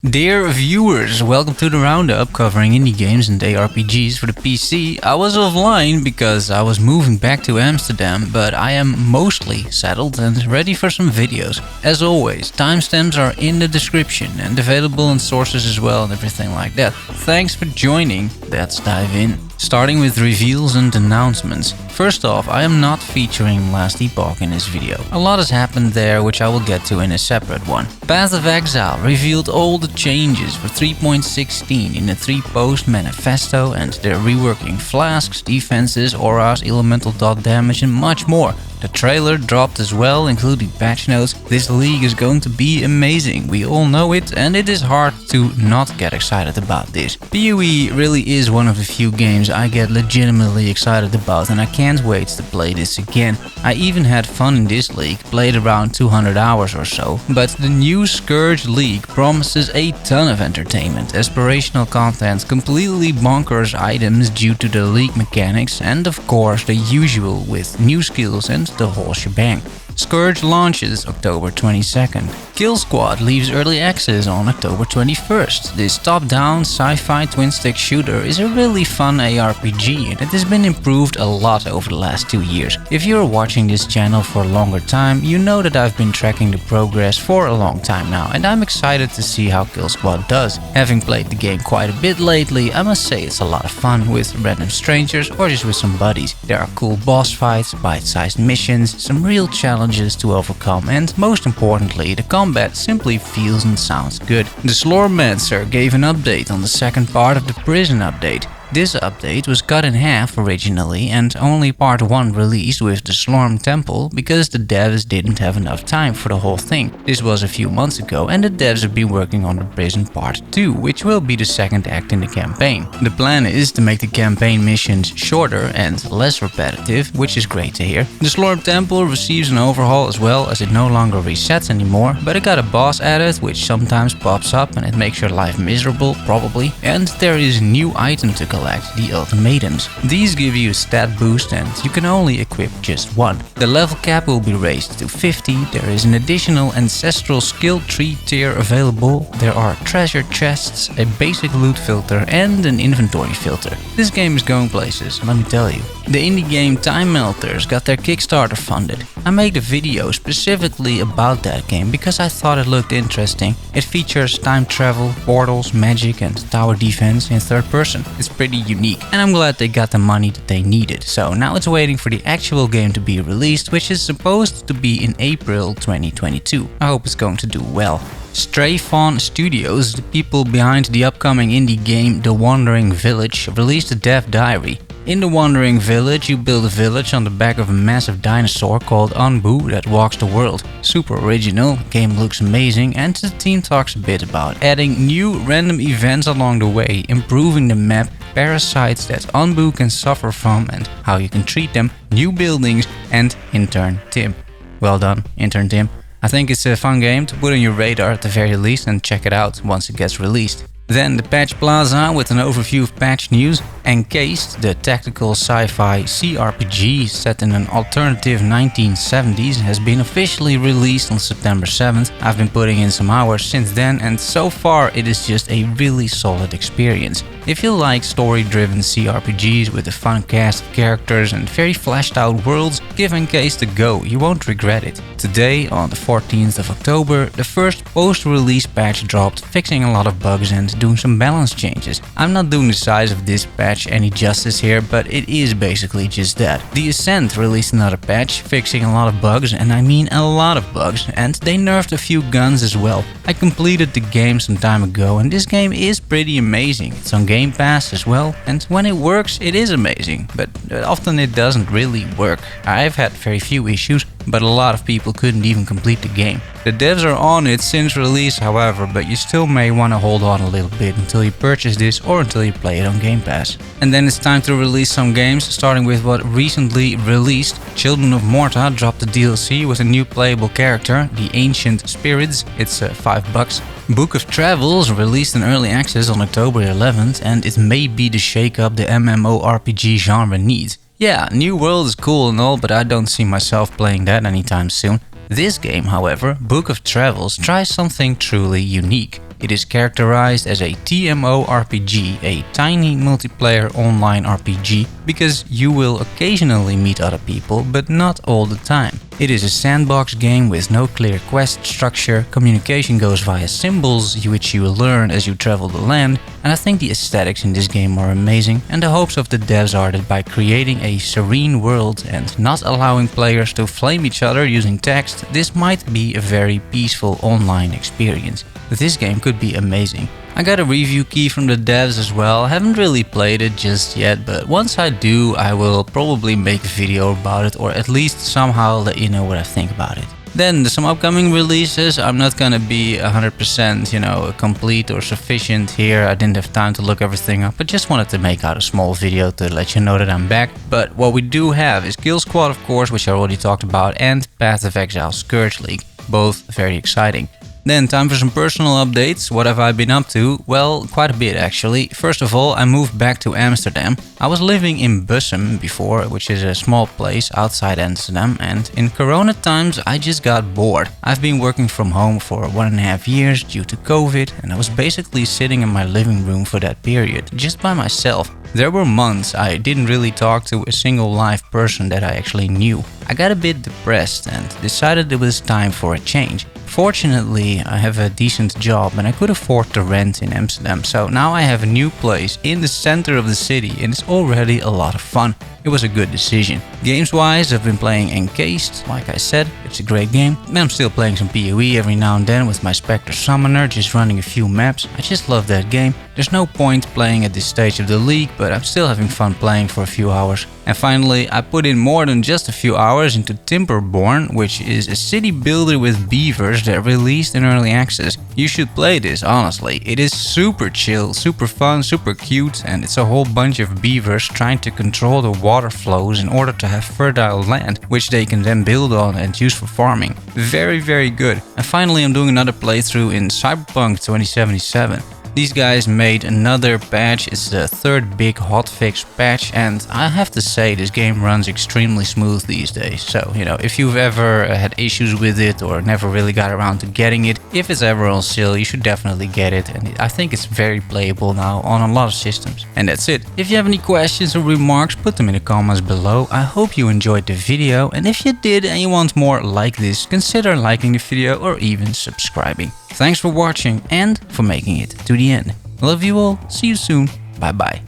Dear viewers, welcome to the Roundup covering indie games and ARPGs for the PC. I was offline because I was moving back to Amsterdam, but I am mostly settled and ready for some videos. As always, timestamps are in the description and available in sources as well and everything like that. Thanks for joining, let's dive in. Starting with reveals and announcements. First off, I am not featuring Last Epoch in this video. A lot has happened there, which I will get to in a separate one. Path of Exile revealed all the changes for 3.16 in the 3-post manifesto, and they're reworking flasks, defenses, auras, elemental dot damage and much more. The trailer dropped as well, including patch notes. This league is going to be amazing, we all know it, and it is hard to not get excited about this. PoE really is one of the few games I get legitimately excited about, and I can't wait to play this again. I even had fun in this league, played around 200 hours or so, but the new Scourge League promises a ton of entertainment, aspirational content, completely bonkers items due to the league mechanics, and of course the usual with new skills and the whole shebang. Scourge launches October 22nd. Killsquad leaves early access on October 21st. This top-down sci-fi twin-stick shooter is a really fun ARPG and it has been improved a lot over the last 2 years. If you're watching this channel for a longer time, you know that I've been tracking the progress for a long time now, and I'm excited to see how Killsquad does. Having played the game quite a bit lately, I must say it's a lot of fun with random strangers or just with some buddies. There are cool boss fights, bite-sized missions, some real challenges to overcome, and most importantly, the combat simply feels and sounds good. The Slormancer gave an update on the second part of the prison update. This update was cut in half originally and only part 1 released with the Slorm Temple because the devs didn't have enough time for the whole thing. This was a few months ago and the devs have been working on the prison part 2, which will be the second act in the campaign. The plan is to make the campaign missions shorter and less repetitive, which is great to hear. The Slorm Temple receives an overhaul as well, as it no longer resets anymore, but it got a boss added which sometimes pops up and it makes your life miserable, probably, and there is a new item to collect, the ultimatums. These give you a stat boost and you can only equip just one. The level cap will be raised to 50, there is an additional ancestral skill tree tier available, there are treasure chests, a basic loot filter and an inventory filter. This game is going places, let me tell you. The indie game Timemelters got their Kickstarter funded. I made a video specifically about that game because I thought it looked interesting. It features time travel, portals, magic and tower defense in third person. It's pretty unique and I'm glad they got the money that they needed. So now it's waiting for the actual game to be released, which is supposed to be in April 2022. I hope it's going to do well. Stray Fawn Studios, the people behind the upcoming indie game The Wandering Village, released a dev diary. In The Wandering Village, you build a village on the back of a massive dinosaur called Anbu that walks the world. Super original, the game looks amazing, and the team talks a bit about adding new random events along the way, improving the map, parasites that Anbu can suffer from and how you can treat them, new buildings, and intern Tim. Well done, intern Tim. I think it's a fun game to put on your radar at the very least and check it out once it gets released. Then the Patch Plaza with an overview of patch news. Encased, the tactical sci-fi CRPG set in an alternative 1970s, has been officially released on September 7th. I've been putting in some hours since then and so far it is just a really solid experience. If you like story-driven CRPGs with a fun cast of characters and very fleshed out worlds, give Encased a go, you won't regret it. Today, on the 14th of October, the first post-release patch dropped, fixing a lot of bugs and doing some balance changes. I'm not doing the size of this patch any justice here, but it is basically just that. The Ascent released another patch, fixing a lot of bugs, and I mean a lot of bugs, and they nerfed a few guns as well. I completed the game some time ago and this game is pretty amazing. It's on Game Pass as well, and when it works it is amazing, but often it doesn't really work. I've had very few issues, but a lot of people couldn't even complete the game. The devs are on it since release, however, but you still may want to hold on a little bit until you purchase this or until you play it on Game Pass. And then it's time to release some games, starting with what recently released. Children of Morta dropped the DLC with a new playable character, the Ancient Spirits. It's $5. Book of Travels released in early access on October 11th, and it may be the shake-up the MMORPG genre needs. Yeah, New World is cool and all, but I don't see myself playing that anytime soon. This game, however, Book of Travels, tries something truly unique. It is characterized as a TMO-RPG, a tiny multiplayer online RPG, because you will occasionally meet other people, but not all the time. It is a sandbox game with no clear quest structure, communication goes via symbols which you learn as you travel the land, and I think the aesthetics in this game are amazing, and the hopes of the devs are that by creating a serene world and not allowing players to flame each other using text, this might be a very peaceful online experience. This game could be amazing. I got a review key from the devs as well. I haven't really played it just yet, but once I do, I will probably make a video about it, or at least somehow let you know what I think about it. Then some upcoming releases. I'm not gonna be 100% complete or sufficient here. I didn't have time to look everything up, but just wanted to make out a small video to let you know that I'm back. But what we do have is Killsquad, of course, which I already talked about, and Path of Exile Scourge League. Both very exciting. Then time for some personal updates. What have I been up to? Well, quite a bit actually. First of all, I moved back to Amsterdam. I was living in Bussum before, which is a small place outside Amsterdam, and in Corona times I just got bored. I've been working from home for 1.5 years due to COVID, and I was basically sitting in my living room for that period, just by myself. There were months I didn't really talk to a single live person that I actually knew. I got a bit depressed and decided it was time for a change. Fortunately, I have a decent job and I could afford the rent in Amsterdam, so now I have a new place in the center of the city and it's already a lot of fun. It was a good decision. Games-wise, I've been playing Encased, like I said, it's a great game. I'm still playing some PoE every now and then with my Spectre Summoner, just running a few maps. I just love that game. There's no point playing at this stage of the league, but I'm still having fun playing for a few hours. And finally, I put in more than just a few hours into Timberborn, which is a city builder with beavers that released in early access. You should play this, honestly. It is super chill, super fun, super cute, and it's a whole bunch of beavers trying to control the water flows in order to have fertile land, which they can then build on and use for farming. Very, very good. And finally, I'm doing another playthrough in Cyberpunk 2077. These guys made another patch. It's the third big hotfix patch, and I have to say this game runs extremely smooth these days. So, if you've ever had issues with it or never really got around to getting it, if it's ever on sale, you should definitely get it, and I think it's very playable now on a lot of systems. And that's it. If you have any questions or remarks, put them in the comments below. I hope you enjoyed the video, and if you did and you want more like this, consider liking the video or even subscribing. Thanks for watching and for making it to the end. Love you all, see you soon, bye bye.